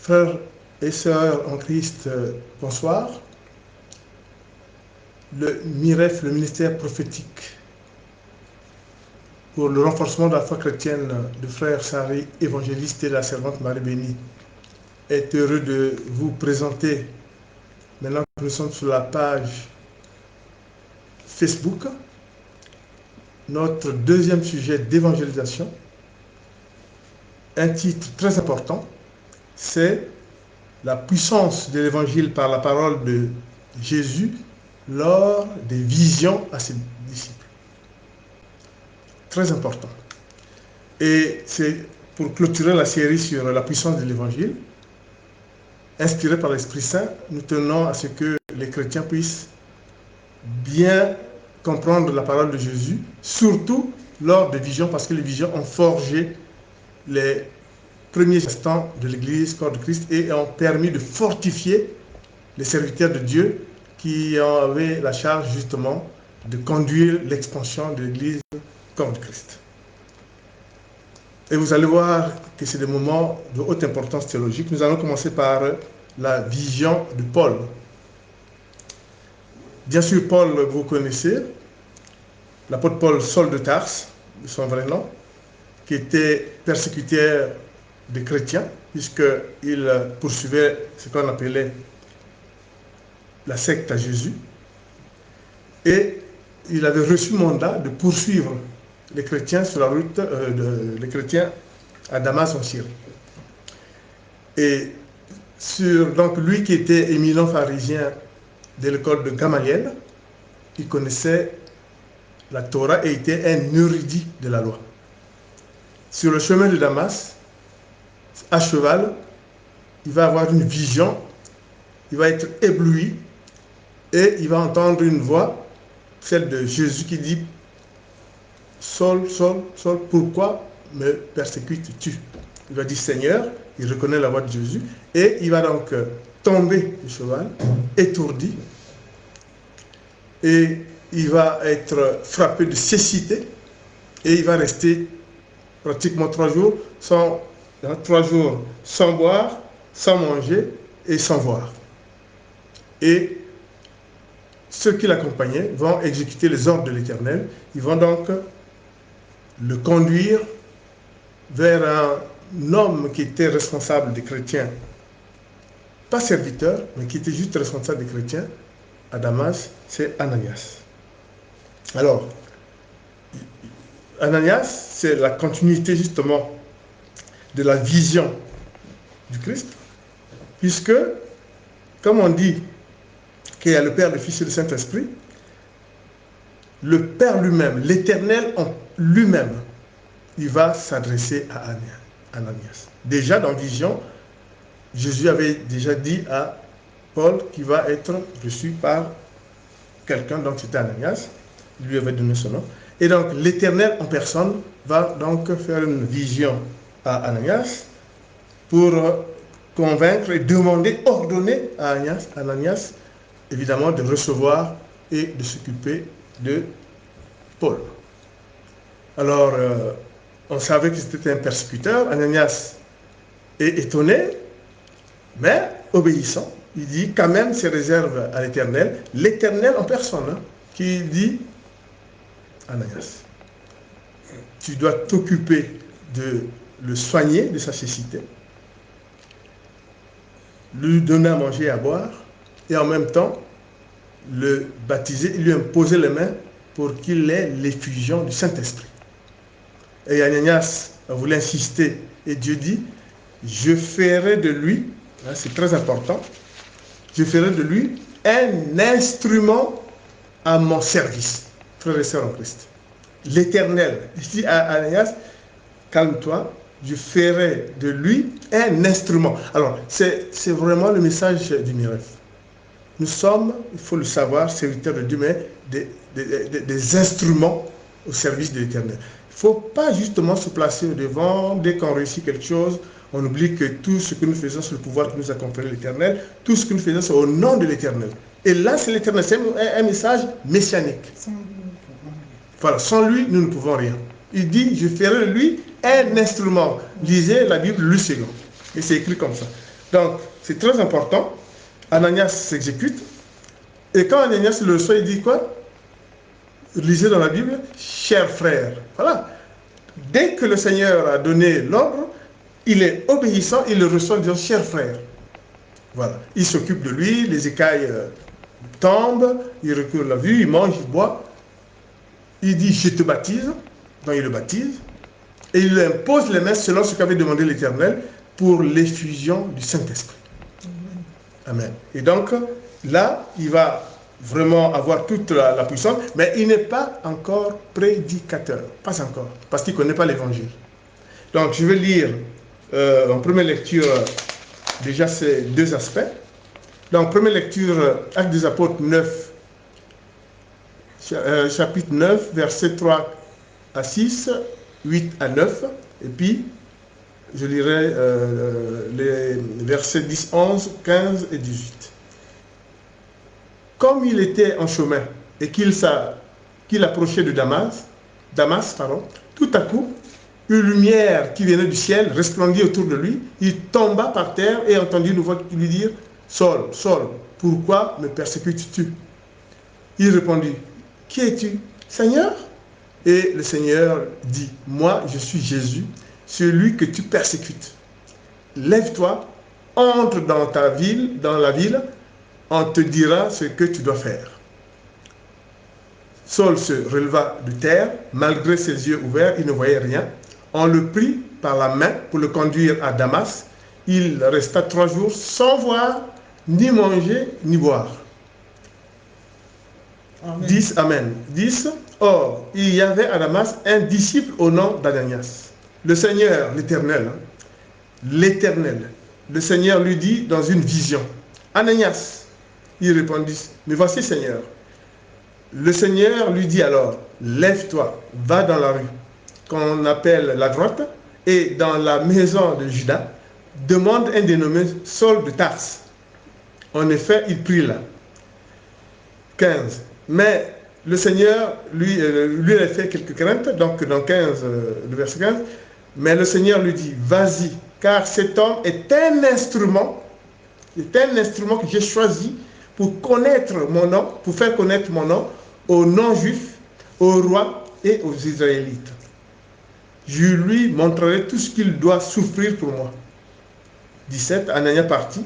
Frères et sœurs en Christ, bonsoir. Le MIREF, le ministère prophétique pour le renforcement de la foi chrétienne de frère Sari, évangéliste et de la servante Marie Bénie, est heureux de vous présenter, maintenant que nous sommes sur la page Facebook, notre deuxième sujet d'évangélisation. Un titre très important, c'est la puissance de l'évangile par la parole de Jésus lors des visions à ses disciples. Très important. Et c'est pour clôturer la série sur la puissance de l'évangile, inspiré par l'Esprit Saint, nous tenons à ce que les chrétiens puissent bien comprendre la parole de Jésus, surtout lors des visions, parce que les visions ont forgé les premiers instants de l'Église, corps de Christ, et ont permis de fortifier les serviteurs de Dieu qui avaient la charge justement de conduire l'expansion de l'Église, corps de Christ. Et vous allez voir que c'est des moments de haute importance théologique. Nous allons commencer par la vision de Paul. Bien sûr, Paul, vous connaissez, l'apôtre Paul, Saul de Tarse, de son vrai nom, qui était persécuteur des chrétiens, puisqu'il poursuivait ce qu'on appelait la secte à Jésus. Et il avait reçu mandat de poursuivre les chrétiens sur la route, les chrétiens à Damas en Syrie. Et donc lui qui était éminent pharisien de l'école de Gamaliel, il connaissait la Torah et était un érudit de la loi. Sur le chemin de Damas, à cheval, il va avoir une vision, il va être ébloui et il va entendre une voix, celle de Jésus qui dit « Saul, Saul, Saul, pourquoi me persécutes-tu » Il va dire « Seigneur », il reconnaît la voix de Jésus et il va donc tomber du cheval, étourdi, et il va être frappé de cécité et il va rester pratiquement 3 jours sans boire, sans manger et sans voir. Et ceux qui l'accompagnaient vont exécuter les ordres de l'Éternel. Ils vont donc le conduire vers un homme qui était responsable des chrétiens, pas serviteur, mais qui était juste responsable des chrétiens à Damas, c'est Ananias. Alors, Ananias, c'est la continuité justement de la vision du Christ, puisque, comme on dit qu'il y a le Père, le Fils et le Saint-Esprit, le Père lui-même, l'Éternel en lui-même, il va s'adresser à Ananias. Déjà dans Vision, Jésus avait déjà dit à Paul qu'il va être reçu par quelqu'un, donc c'était Ananias, il lui avait donné son nom. Et donc l'Éternel en personne va donc faire une vision à Ananias pour convaincre et demander, ordonner à Ananias, évidemment, de recevoir et de s'occuper de Paul. Alors, on savait que c'était un persécuteur. Ananias est étonné, mais obéissant. Il dit quand même ses réserves à l'Éternel. L'Éternel en personne, qui dit, Ananias, tu dois t'occuper de le soigner de sa cécité, lui donner à manger et à boire, et en même temps le baptiser, lui imposer les mains pour qu'il ait l'effusion du Saint-Esprit. Et Ananias a voulu insister, et Dieu dit, je ferai de lui, hein, c'est très important, je ferai de lui un instrument à mon service, frères et sœurs en Christ. L'Éternel, il dit à Ananias, calme-toi, je ferai de lui un instrument. Alors, c'est vraiment le message du miracle. Nous sommes, il faut le savoir, serviteurs de Dieu, mais des instruments au service de l'Éternel. Il ne faut pas justement se placer au devant, dès qu'on réussit quelque chose, on oublie que tout ce que nous faisons, c'est le pouvoir que nous a conféré l'Éternel, tout ce que nous faisons, c'est au nom de l'Éternel. Et là, c'est l'Éternel, c'est un message messianique. Voilà, sans lui, nous ne pouvons rien. Il dit, je ferai de lui un instrument. Lisez la Bible, Luc II. Et c'est écrit comme ça. Donc, c'est très important. Ananias s'exécute. Et quand Ananias le reçoit, il dit quoi? Lisez dans la Bible, cher frère. Voilà. Dès que le Seigneur a donné l'ordre, il est obéissant, il le reçoit en disant cher frère. Voilà. Il s'occupe de lui, les écailles tombent, il recule la vue, il mange, il boit. Il dit je te baptise, donc il le baptise. Et il lui impose les mains selon ce qu'avait demandé l'Éternel pour l'effusion du Saint-Esprit. Amen. Et donc, là, il va vraiment avoir toute la puissance, mais il n'est pas encore prédicateur. Pas encore, parce qu'il ne connaît pas l'Évangile. Donc, je vais lire en première lecture déjà ces deux aspects. Donc, première lecture, Actes des Apôtres 9, chapitre 9, versets 3 à 6, 8 à 9, et puis je lirai les versets 10, 11, 15 et 18. Comme il était en chemin et qu'il approchait de Damas, tout à coup, une lumière qui venait du ciel resplendit autour de lui. Il tomba par terre et entendit une voix lui dire « Saul, Saul, pourquoi me persécutes-tu » Il répondit « Qui es-tu, Seigneur ?» Et le Seigneur dit « Moi, je suis Jésus, celui que tu persécutes. Lève-toi, entre dans la ville, on te dira ce que tu dois faire. » Saul se releva de terre, malgré ses yeux ouverts, il ne voyait rien. On le prit par la main pour le conduire à Damas. Il resta 3 jours sans voir, ni manger, ni boire. Amen. 10, Amen. 10. Or, il y avait à Damas un disciple au nom d'Ananias. Le Seigneur, l'Éternel, le Seigneur lui dit dans une vision, Ananias. Il répondit, mais voici Seigneur. Le Seigneur lui dit alors, lève-toi, va dans la rue, qu'on appelle la droite, et dans la maison de Judas, demande un dénommé Saul de Tarse. En effet, il prit là. 15. Mais le Seigneur lui a fait quelques craintes, donc dans 15, le verset 15, mais le Seigneur lui dit, vas-y, car cet homme est un instrument que j'ai choisi pour connaître mon nom, pour faire connaître mon nom aux non-juifs, aux rois et aux Israélites. Je lui montrerai tout ce qu'il doit souffrir pour moi. 17, Anania partit.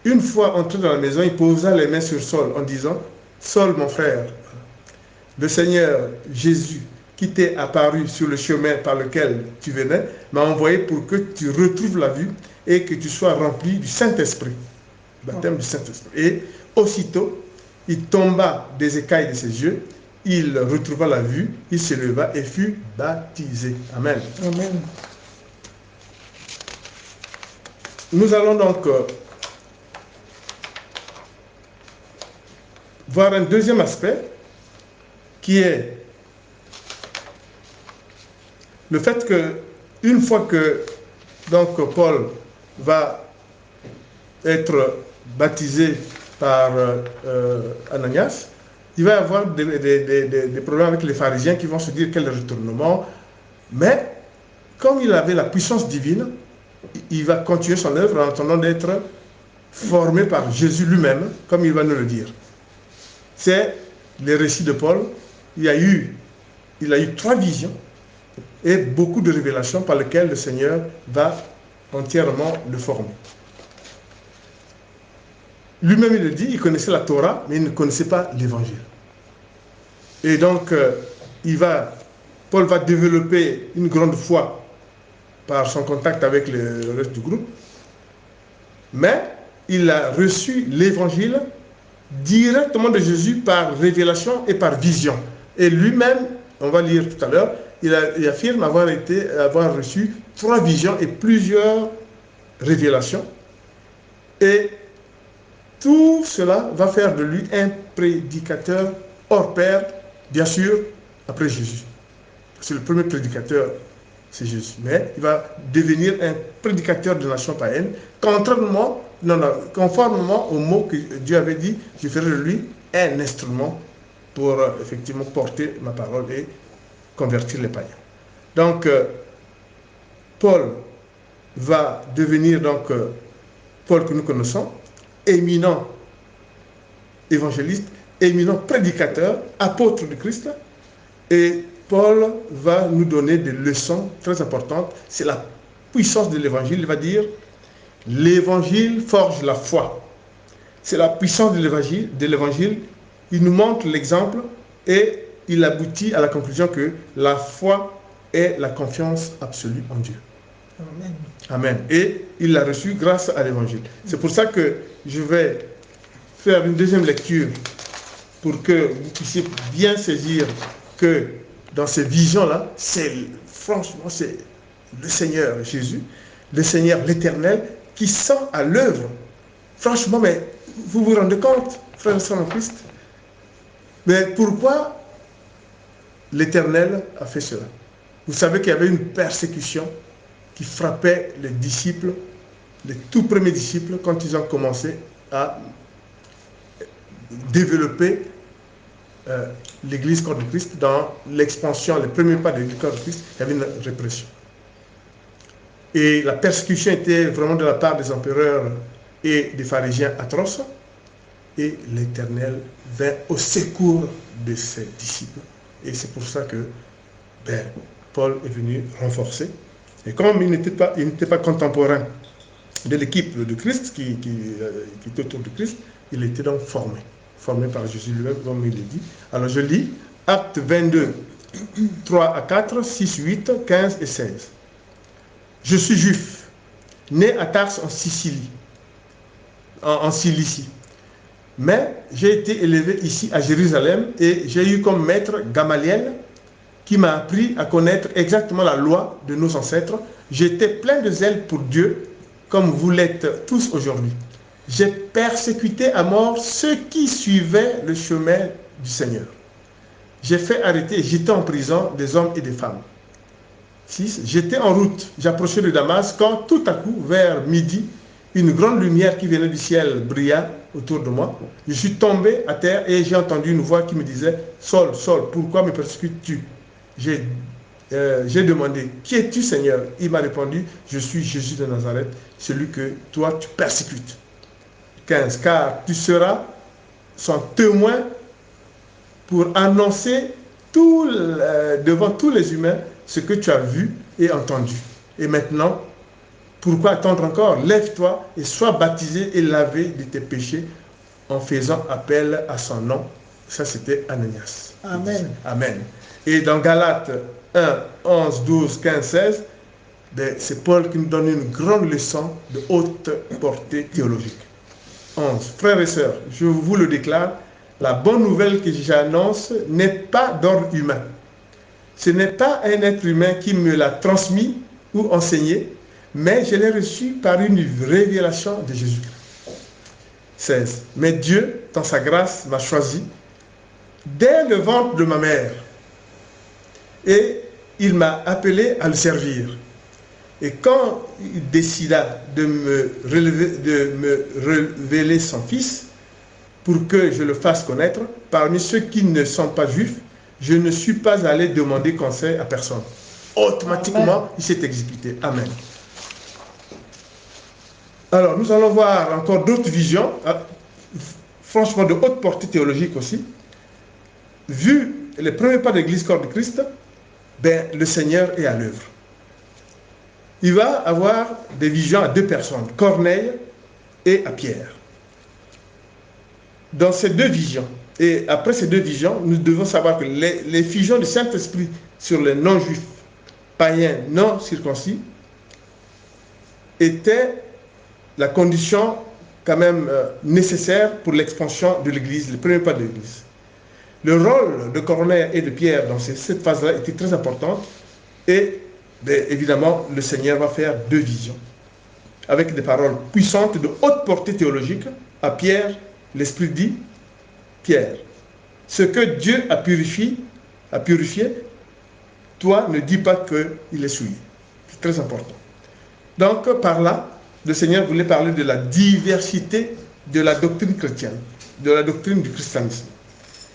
Une fois entré dans la maison, il posa les mains sur Saul en disant, Saul, mon frère, le Seigneur Jésus, qui t'est apparu sur le chemin par lequel tu venais, m'a envoyé pour que tu retrouves la vue et que tu sois rempli du Saint-Esprit. Baptême du Saint-Esprit. Et aussitôt, il tomba des écailles de ses yeux, il retrouva la vue, il se leva et fut baptisé. Amen. Amen. Nous allons donc voir un deuxième aspect qui est le fait que une fois que donc Paul va être baptisé par Ananias, il va y avoir des problèmes avec les pharisiens qui vont se dire quel retournement. Mais comme il avait la puissance divine, il va continuer son œuvre en attendant d'être formé par Jésus lui-même, comme il va nous le dire. C'est les récits de Paul. Il a eu 3 visions et beaucoup de révélations par lesquelles le Seigneur va entièrement le former. Lui-même, il le dit, il connaissait la Torah, mais il ne connaissait pas l'Évangile. Et donc, Paul va développer une grande foi par son contact avec le reste du groupe, mais il a reçu l'Évangile directement de Jésus par révélation et par vision. Et lui-même, on va lire tout à l'heure, il affirme avoir reçu 3 visions et plusieurs révélations. Et tout cela va faire de lui un prédicateur hors pair, bien sûr, après Jésus. C'est le premier prédicateur, c'est Jésus. Mais il va devenir un prédicateur de nations païennes, conformément au mot que Dieu avait dit, je ferai de lui un instrument pour effectivement porter ma parole et convertir les païens. Donc, Paul va devenir donc Paul que nous connaissons, éminent évangéliste, éminent prédicateur, apôtre du Christ. Et Paul va nous donner des leçons très importantes. C'est la puissance de l'évangile. Il va dire, l'évangile forge la foi. C'est la puissance de l'évangile. Il nous montre l'exemple et il aboutit à la conclusion que la foi est la confiance absolue en Dieu. Amen. Amen. Et il l'a reçu grâce à l'évangile. C'est pour ça que je vais faire une deuxième lecture pour que vous puissiez bien saisir que dans ces visions-là, franchement, c'est le Seigneur Jésus, le Seigneur l'Éternel, qui sent à l'œuvre. Franchement, mais vous vous rendez compte, frères et sœurs en Christ? Mais pourquoi l'Éternel a fait cela? Vous savez qu'il y avait une persécution qui frappait les disciples, les tout premiers disciples, quand ils ont commencé à développer l'Église corps de Christ. Dans l'expansion, les premiers pas de l'Église corps de Christ, il y avait une répression. Et la persécution était vraiment de la part des empereurs et des pharisiens atroces. Et l'Éternel vint au secours de ses disciples. Et c'est pour ça que Paul est venu renforcer. Et comme il n'était pas contemporain de l'équipe de Christ qui était autour de Christ, il était donc formé par Jésus lui-même, comme il le dit. Alors je lis Actes 22, 3 à 4, 6, 8, 15 et 16. Je suis juif, né à Tarse en Sicile, en Cilicie. Mais j'ai été élevé ici à Jérusalem et j'ai eu comme maître Gamaliel qui m'a appris à connaître exactement la loi de nos ancêtres. J'étais plein de zèle pour Dieu, comme vous l'êtes tous aujourd'hui. J'ai persécuté à mort ceux qui suivaient le chemin du Seigneur. J'ai fait arrêter et jeter en prison des hommes et des femmes. 6. J'étais en route, j'approchais de Damas, quand tout à coup, vers midi, une grande lumière qui venait du ciel brilla autour de moi. Je suis tombé à terre et j'ai entendu une voix qui me disait « Saul, Saul, pourquoi me persécutes-tu » J'ai demandé « Qui es-tu, Seigneur ?» Il m'a répondu « Je suis Jésus de Nazareth, celui que toi tu persécutes. » 15. Car tu seras son témoin pour annoncer devant tous les humains ce que tu as vu et entendu. Et maintenant, pourquoi attendre encore? Lève-toi et sois baptisé et lavé de tes péchés en faisant appel à son nom. Ça, c'était Ananias. Amen. Amen. Et dans Galates 1, 11, 12, 15, 16, c'est Paul qui nous donne une grande leçon de haute portée théologique. 11. Frères et sœurs, je vous le déclare, la bonne nouvelle que j'annonce n'est pas d'ordre humain. Ce n'est pas un être humain qui me l'a transmis ou enseigné, mais je l'ai reçu par une révélation de Jésus-Christ. 16. Mais Dieu, dans sa grâce, m'a choisi dès le ventre de ma mère et il m'a appelé à le servir. Et quand il décida de me révéler son Fils, pour que je le fasse connaître, parmi ceux qui ne sont pas juifs, je ne suis pas allé demander conseil à personne. Automatiquement, il s'est exécuté. Amen. Alors, nous allons voir encore d'autres visions, franchement de haute portée théologique aussi. Vu les premiers pas de l'Église corps de Christ, le Seigneur est à l'œuvre. Il va avoir des visions à deux personnes, Corneille et à Pierre. Dans ces deux visions, et après ces deux visions, nous devons savoir que les visions du Saint-Esprit sur les non-juifs, païens, non circoncis, étaient la condition quand même nécessaire pour l'expansion de l'Église, le premier pas de l'Église. Le rôle de Corneille et de Pierre dans cette phase-là était très importante et évidemment le Seigneur va faire deux visions avec des paroles puissantes de haute portée théologique. À Pierre, l'Esprit dit, Pierre, ce que Dieu a purifié, toi ne dis pas qu'il est souillé. C'est très important. Donc par là, le Seigneur voulait parler de la diversité de la doctrine chrétienne, de la doctrine du christianisme,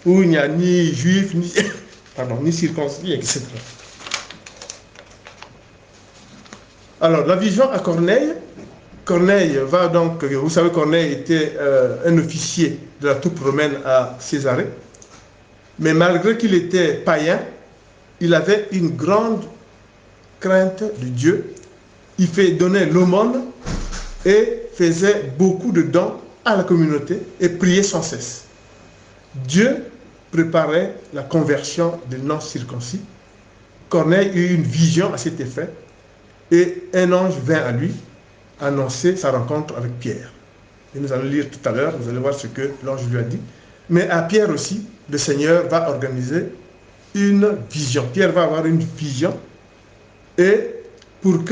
où il n'y a ni juif, ni circoncis, etc. Alors, la vision à Corneille, Corneille va donc, vous savez, Corneille était un officier de la troupe romaine à Césarée, mais malgré qu'il était païen, il avait une grande crainte de Dieu. Il fait donner l'aumône et faisait beaucoup de dons à la communauté et priait sans cesse. Dieu préparait la conversion des non-circoncis. Corneille eut une vision à cet effet et un ange vint à lui annoncer sa rencontre avec Pierre. Et nous allons lire tout à l'heure, vous allez voir ce que l'ange lui a dit. Mais à Pierre aussi, le Seigneur va organiser une vision. Pierre va avoir une vision et pour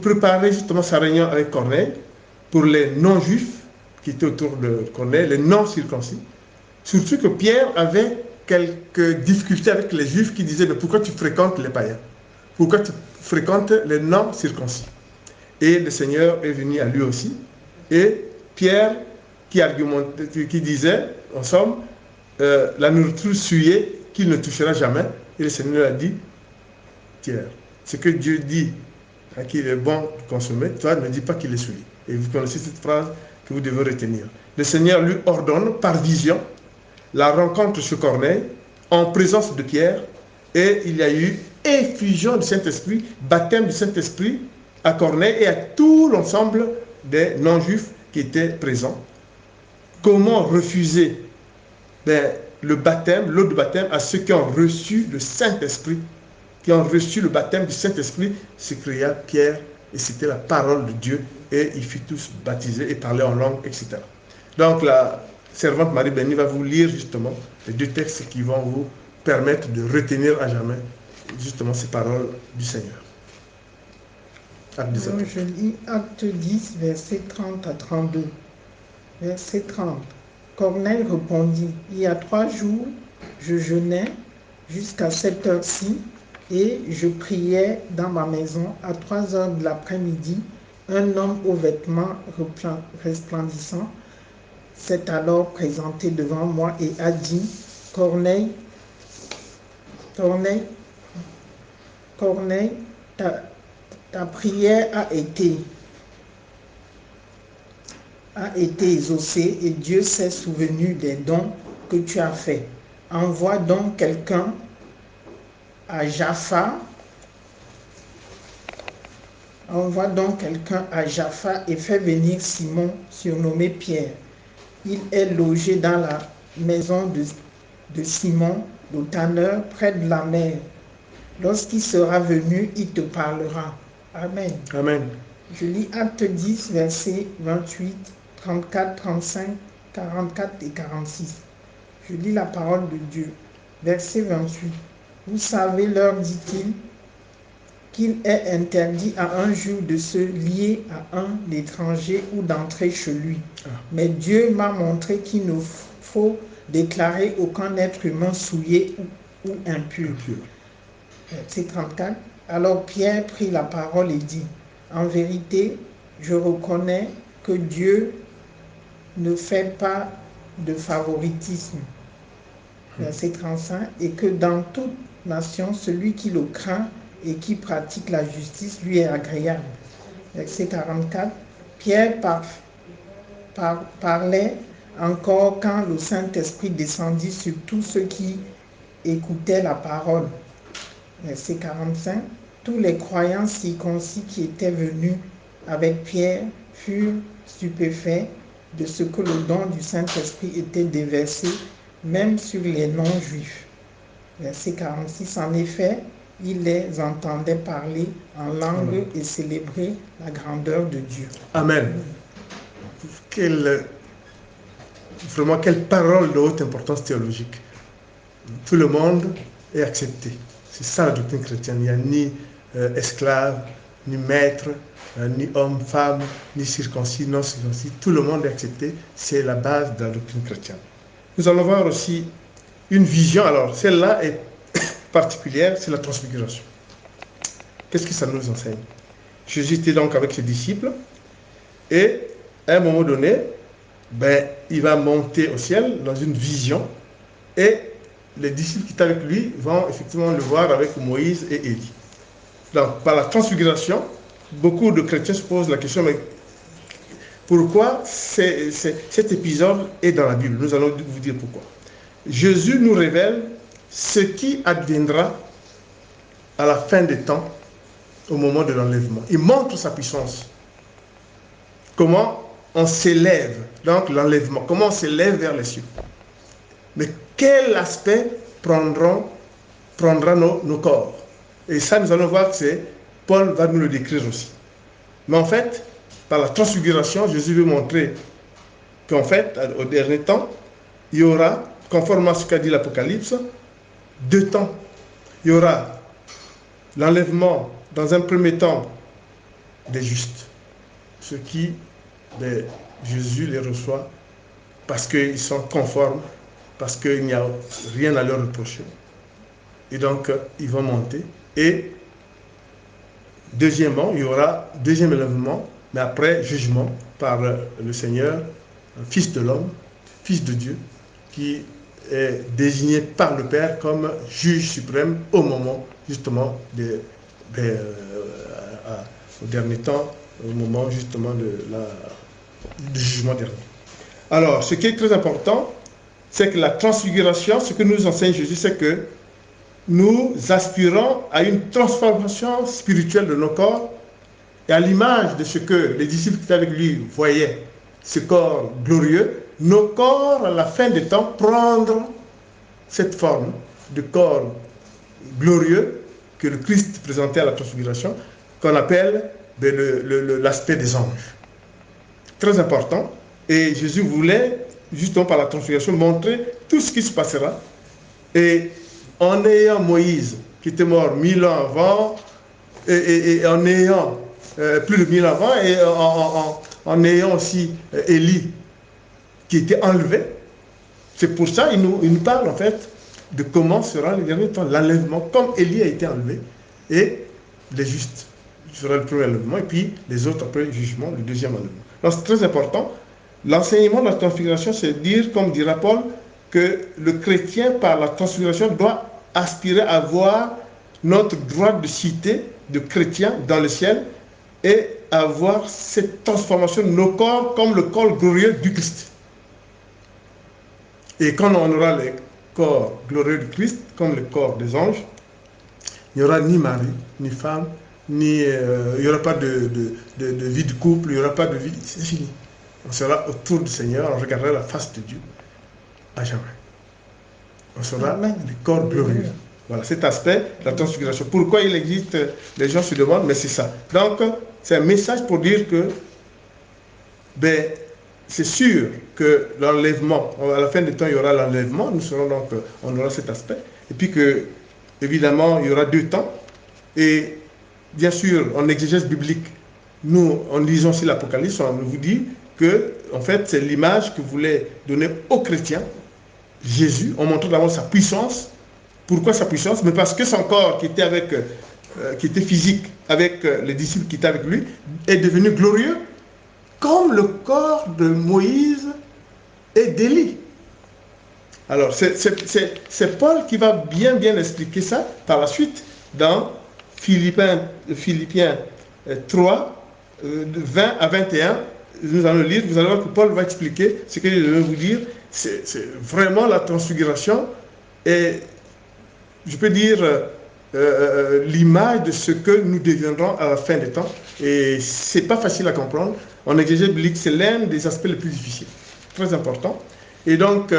préparer justement sa réunion avec Corneille, pour les non-juifs qui étaient autour de Corneille, les non-circoncis, surtout que Pierre avait quelques difficultés avec les juifs qui disaient, mais pourquoi tu fréquentes les païens? Pourquoi tu fréquentes les non-circoncis? Et le Seigneur est venu à lui aussi. Et Pierre, qui disait, en somme, la nourriture souillée qu'il ne touchera jamais. Et le Seigneur a dit, Pierre, ce que Dieu dit qu'il est bon de consommer, toi ne dis pas qu'il est souillé. Et vous connaissez cette phrase que vous devez retenir. Le Seigneur lui ordonne par vision la rencontre chez Corneille en présence de Pierre et il y a eu effusion du Saint-Esprit, baptême du Saint-Esprit à Corneille et à tout l'ensemble des non-juifs qui étaient présents. Comment refuser le baptême, l'eau de baptême à ceux qui ont reçu le Saint-Esprit, qui ont reçu le baptême du Saint-Esprit, s'écria Pierre, et c'était la parole de Dieu, et ils furent tous baptisés et parlaient en langue, etc. Donc la servante Marie Bénie va vous lire justement les deux textes qui vont vous permettre de retenir à jamais justement ces paroles du Seigneur. Donc, je lis Acte 10, verset 30 à 32. Verset 30. Corneille répondit, il y a 3 jours, je jeûnais jusqu'à cette heure-ci, et je priais dans ma maison à 3 heures de l'après-midi. Un homme aux vêtements resplendissants s'est alors présenté devant moi et a dit, Corneille, ta prière a été exaucée et Dieu s'est souvenu des dons que tu as faits. Envoie donc quelqu'un à Jaffa et fais venir Simon, surnommé Pierre. Il est logé dans la maison de Simon, le tanneur, près de la mer. Lorsqu'il sera venu, il te parlera. Amen. Amen. Je lis Acte 10, versets 28, 34, 35, 44 et 46. Je lis la parole de Dieu. Verset 28. Vous savez, leur dit-il, qu'il est interdit à un juif de se lier à un étranger ou d'entrer chez lui. Mais Dieu m'a montré qu'il ne faut déclarer aucun être humain souillé ou impur. Verset 34. Alors Pierre prit la parole et dit, en vérité, je reconnais que Dieu ne fait pas de favoritisme. Verset 35. Et que dans toute nation, celui qui le craint et qui pratique la justice lui est agréable. Verset 44. Pierre parlait encore quand le Saint-Esprit descendit sur tous ceux qui écoutaient la parole. Verset 45. Tous les croyants circoncis qui étaient venus avec Pierre furent stupéfaits de ce que le don du Saint-Esprit était déversé même sur les non-juifs. Verset 46. En effet, ils les entendaient parler en langue et célébrer la grandeur de Dieu. Amen. Vraiment, quelle parole de haute importance théologique. Tout le monde est accepté. C'est ça la doctrine chrétienne. Il n'y a ni esclave, ni maître, ni homme, femme, ni circoncis, non circoncis. Tout le monde est accepté. C'est la base de la doctrine chrétienne. Nous allons voir aussi une vision. Alors, celle-là est particulière, c'est la transfiguration. Qu'est-ce que ça nous enseigne? Jésus était donc avec ses disciples et à un moment donné, il va monter au ciel dans une vision et les disciples qui étaient avec lui vont effectivement le voir avec Moïse et Élie. Donc, par la transfiguration, beaucoup de chrétiens se posent la question, mais pourquoi cet épisode est dans la Bible. Nous allons vous dire pourquoi. Jésus nous révèle ce qui adviendra à la fin des temps, au moment de l'enlèvement. Il montre sa puissance. Comment on s'élève, donc l'enlèvement, comment on s'élève vers les cieux. Mais quel aspect prendra nos corps? Et ça, nous allons voir que Paul va nous le décrire aussi. Mais en fait, par la transfiguration, Jésus veut montrer qu'en fait, au dernier temps, il y aura, conformément à ce qu'a dit l'Apocalypse, 2 temps. Il y aura l'enlèvement, dans un premier temps, des justes. Ceux qui, Jésus les reçoit parce qu'ils sont conformes, parce qu'il n'y a rien à leur reprocher. Et donc, ils vont monter. Et deuxièmement, il y aura deuxième enlèvement, mais après jugement par le Seigneur, Fils de l'homme, Fils de Dieu, qui est désigné par le Père comme juge suprême au moment justement au dernier temps, au moment justement du jugement dernier. Alors, ce qui est très important, c'est que la transfiguration, ce que nous enseigne Jésus, c'est que nous aspirons à une transformation spirituelle de nos corps et à l'image de ce que les disciples qui étaient avec lui voyaient, ce corps glorieux, nos corps, à la fin des temps, prendre cette forme de corps glorieux que le Christ présentait à la transfiguration, qu'on appelle l'aspect des anges. Très important. Et Jésus voulait, justement par la transfiguration, montrer tout ce qui se passera. Et en ayant Moïse, qui était mort 1000 ans avant, et en ayant plus de 1000 ans avant, et en ayant aussi Élie, qui était enlevé, c'est pour ça qu'il nous parle en fait de comment sera le dernier temps, l'enlèvement, comme Élie a été enlevé, et les justes sera le premier enlèvement, et puis les autres après le jugement, le deuxième enlèvement. Donc c'est très important. L'enseignement de la transfiguration, c'est dire, comme dira Paul, que le chrétien, par la transfiguration, doit aspirer à avoir notre droit de cité de chrétien dans le ciel et avoir cette transformation de nos corps comme le corps glorieux du Christ. Et quand on aura le corps glorieux du Christ, comme le corps des anges, il n'y aura ni mari, ni femme, il n'y aura pas de vie de couple, il n'y aura pas de vie, c'est fini. On sera autour du Seigneur, on regardera la face de Dieu à jamais. On sera le corps glorieux. Voilà, cet aspect de la transfiguration. Pourquoi il existe, les gens se demandent, mais c'est ça. Donc, c'est un message pour dire que, c'est sûr que l'enlèvement, à la fin du temps, il y aura l'enlèvement, nous serons donc, on aura cet aspect. Et puis que, évidemment, il y aura 2 temps. Et bien sûr, en exégèse biblique, nous, en lisant aussi l'Apocalypse, on vous dit que, en fait, c'est l'image que voulait donner aux chrétiens, Jésus, en montrant d'abord sa puissance. Pourquoi sa puissance? Mais parce que son corps, qui était physique, avec les disciples qui étaient avec lui, est devenu glorieux, comme le corps de Moïse et d'Élie. Alors, c'est Paul qui va bien expliquer ça par la suite dans Philippiens 3, 20 à 21. Nous allons lire, vous allez voir que Paul va expliquer ce qu'il veut vous dire. C'est vraiment la transfiguration et je peux dire l'image de ce que nous deviendrons à la fin des temps. Et c'est pas facile à comprendre. En exégèse biblique, c'est l'un des aspects les plus difficiles, très important. Et donc,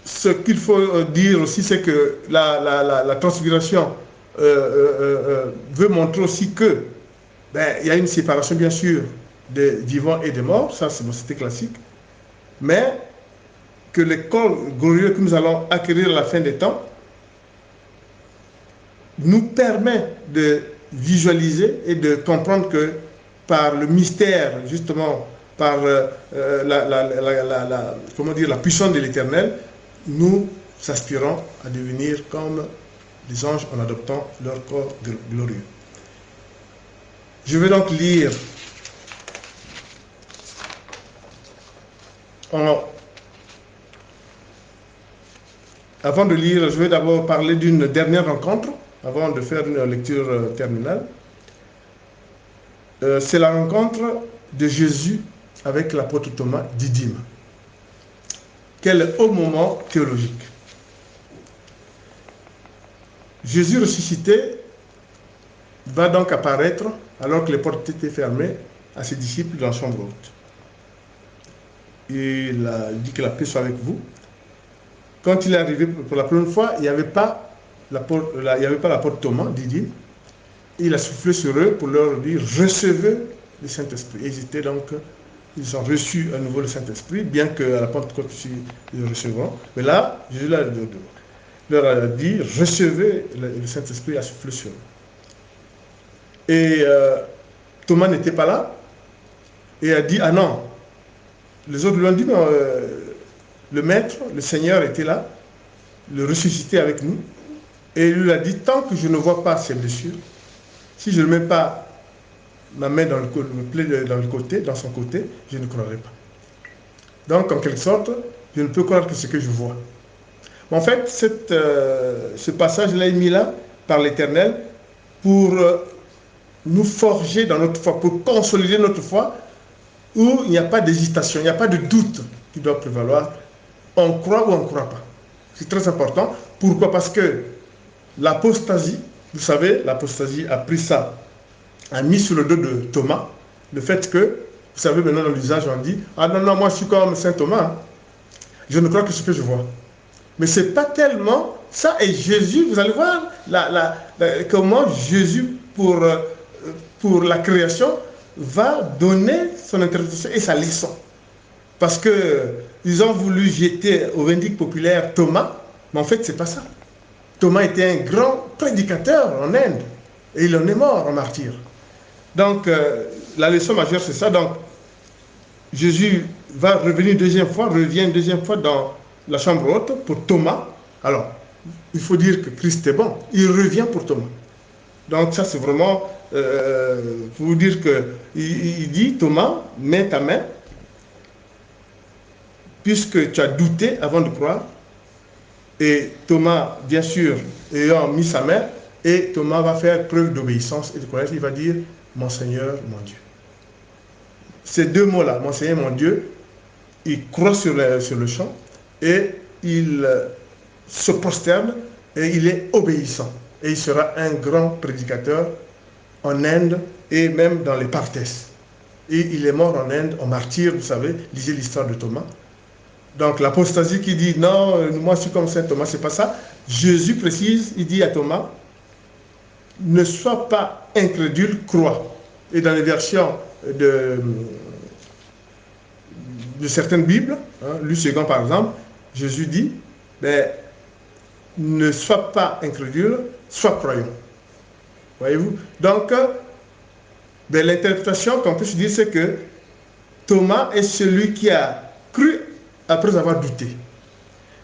ce qu'il faut dire aussi, c'est que la transfiguration veut montrer aussi que il y a une séparation, bien sûr, des vivants et des morts, ça c'était classique, mais que le corps glorieux que nous allons acquérir à la fin des temps nous permet de visualiser et de comprendre que par le mystère, justement, par la puissance de l'Éternel, nous aspirons à devenir comme les anges en adoptant leur corps glorieux. Je vais donc lire avant de lire, je vais d'abord parler d'une dernière rencontre, avant de faire une lecture terminale. c'est la rencontre de Jésus avec l'apôtre Thomas Didyme. Quel haut moment théologique. Jésus ressuscité va donc apparaître, alors que les portes étaient fermées, à ses disciples dans la chambre haute. Il dit que la paix soit avec vous. Quand il est arrivé pour la première fois, il n'y avait pas l'apôtre Thomas, Didyme. Il a soufflé sur eux pour leur dire « Recevez le Saint-Esprit ». Ils ont reçu à nouveau le Saint-Esprit, bien qu'à la Pentecôte, ils le recevront. Mais là, Jésus leur a dit « Recevez le Saint-Esprit » a soufflé sur eux. Et Thomas n'était pas là et a dit « Ah non ». Les autres lui ont dit « Non, le Maître, le Seigneur était là, le ressuscité avec nous. » Et il lui a dit « Tant que je ne vois pas ses blessures, si je ne mets pas ma main dans dans son côté, je ne croirai pas. » Donc, en quelque sorte, je ne peux croire que ce que je vois. Mais en fait, ce passage-là est mis là par l'Éternel pour nous forger dans notre foi, pour consolider notre foi, où il n'y a pas d'hésitation, il n'y a pas de doute qui doit prévaloir. On croit ou on ne croit pas. C'est très important. Pourquoi? Parce que l'apostasie, vous savez, l'apostasie a pris ça, a mis sur le dos de Thomas le fait que, vous savez, maintenant dans l'usage, on dit « Ah non, non, moi je suis comme Saint Thomas, je ne crois que ce que je vois. » Mais ce n'est pas tellement ça. Et Jésus, vous allez voir comment Jésus, pour la création, va donner son interprétation et sa leçon. Parce qu'ils ont voulu jeter au vindicte populaire Thomas, mais en fait, ce n'est pas ça. Thomas était un grand prédicateur en Inde, et il en est mort en martyr. Donc, la leçon majeure, c'est ça. Donc, Jésus revient une deuxième fois dans la chambre haute pour Thomas. Alors, il faut dire que Christ est bon. Il revient pour Thomas. Donc, ça, c'est vraiment pour vous dire qu'il dit, Thomas, mets ta main, puisque tu as douté avant de croire. Et Thomas, bien sûr, ayant mis sa main, et Thomas va faire preuve d'obéissance et de croyance. Il va dire, mon Seigneur, mon Dieu. Ces deux mots-là, mon Seigneur, mon Dieu, il croit sur le champ et il se prosterne et il est obéissant. Et il sera un grand prédicateur en Inde et même dans les Parthes. Et il est mort en Inde, en martyr, vous savez, lisez l'histoire de Thomas. Donc l'apostasie qui dit non, moi je suis comme Saint Thomas, c'est pas ça. Jésus précise, il dit à Thomas, ne sois pas incrédule, crois. Et dans les versions de certaines Bibles, Luc II par exemple, Jésus dit, ne sois pas incrédule, sois croyant. Voyez-vous? Donc, l'interprétation qu'on peut se dire, c'est que Thomas est celui qui a cru après avoir douté.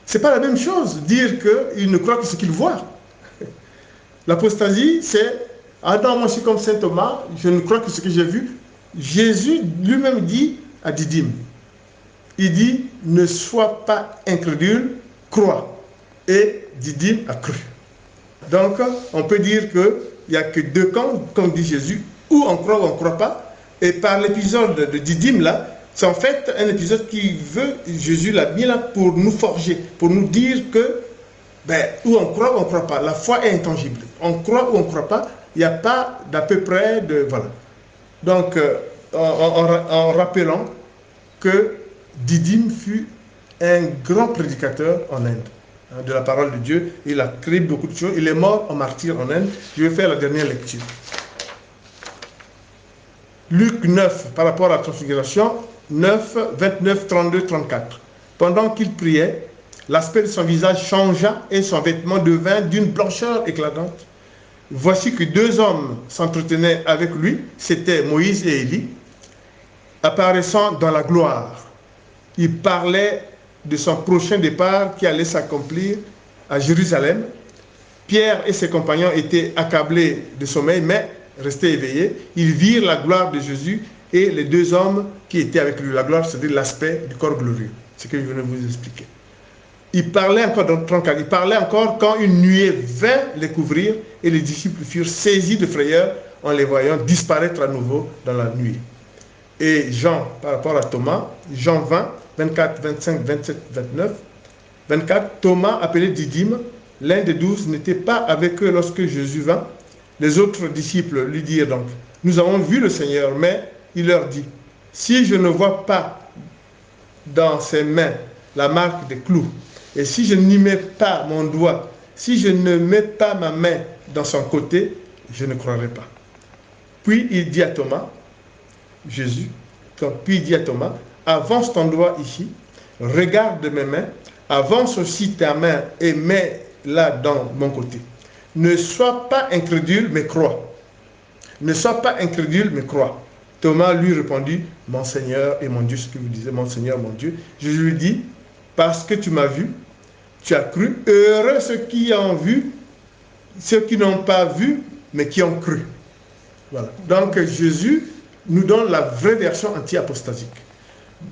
Ce n'est pas la même chose, dire qu'il ne croit que ce qu'il voit. L'apostasie, c'est « Ah non, moi je suis comme Saint Thomas, je ne crois que ce que j'ai vu ». Jésus lui-même dit à Didyme, il dit « Ne sois pas incrédule, crois ». Et Didyme a cru. Donc, on peut dire qu'il n'y a que deux camps, comme dit Jésus, ou on croit ou on ne croit pas. Et par l'épisode de Didyme, là, c'est en fait un épisode qui veut, Jésus l'a mis là pour nous forger, pour nous dire que, ou on croit ou on ne croit pas. La foi est intangible. On croit ou on ne croit pas, il n'y a pas d'à peu près de... Voilà. Donc, en rappelant que Didyme fut un grand prédicateur en Inde, de la parole de Dieu. Il a créé beaucoup de choses. Il est mort en martyr en Inde. Je vais faire la dernière lecture. Luc 9, par rapport à la transfiguration, 9, 29, 32, 34. Pendant qu'il priait, l'aspect de son visage changea et son vêtement devint d'une blancheur éclatante. Voici que deux hommes s'entretenaient avec lui, c'étaient Moïse et Élie, apparaissant dans la gloire. Ils parlaient de son prochain départ qui allait s'accomplir à Jérusalem. Pierre et ses compagnons étaient accablés de sommeil, mais restaient éveillés. Ils virent la gloire de Jésus et les deux hommes qui étaient avec lui. La gloire, c'est-à-dire l'aspect du corps glorieux. C'est ce que je venais de vous expliquer. Il parlait encore, dans 34, il parlait encore quand une nuée vint les couvrir et les disciples furent saisis de frayeur. en les voyant disparaître à nouveau dans la nuit. Et Jean, par rapport à Thomas, Jean 20, 24, 25, 27, 29, 24, Thomas, appelé Didyme, l'un des 12, n'était pas avec eux lorsque Jésus vint. Les autres disciples lui dirent donc, nous avons vu le Seigneur, mais il leur dit, si je ne vois pas dans ses mains la marque des clous, et si je n'y mets pas mon doigt, si je ne mets pas ma main dans son côté, je ne croirai pas. Puis il dit à Thomas, Jésus, puis il dit à Thomas, avance ton doigt ici, regarde mes mains, avance aussi ta main et mets-la dans mon côté. Ne sois pas incrédule, mais crois. Ne sois pas incrédule, mais crois. Thomas lui répondit, mon Seigneur et mon Dieu, ce que vous disiez, mon Seigneur, mon Dieu. Jésus lui dit, parce que tu m'as vu, tu as cru. Heureux ceux qui ont vu, ceux qui n'ont pas vu, mais qui ont cru. Voilà. Donc Jésus nous donne la vraie version anti-apostasique.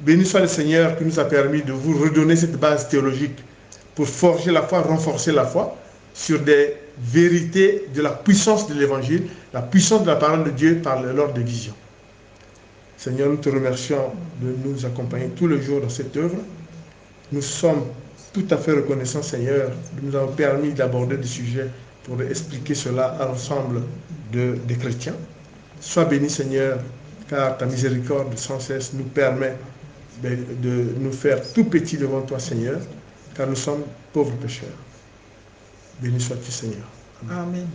Béni soit le Seigneur qui nous a permis de vous redonner cette base théologique pour forger la foi, renforcer la foi sur des vérités de la puissance de l'Évangile, la puissance de la parole de Dieu par l'ordre de vision. Seigneur, nous te remercions de nous accompagner tous les jours dans cette œuvre. Nous sommes tout à fait reconnaissants, Seigneur, de nous avoir permis d'aborder des sujets pour expliquer cela à l'ensemble des chrétiens. Sois béni, Seigneur, car ta miséricorde sans cesse nous permet de nous faire tout petits devant toi, Seigneur, car nous sommes pauvres pécheurs. Béni sois-tu, Seigneur. Amen.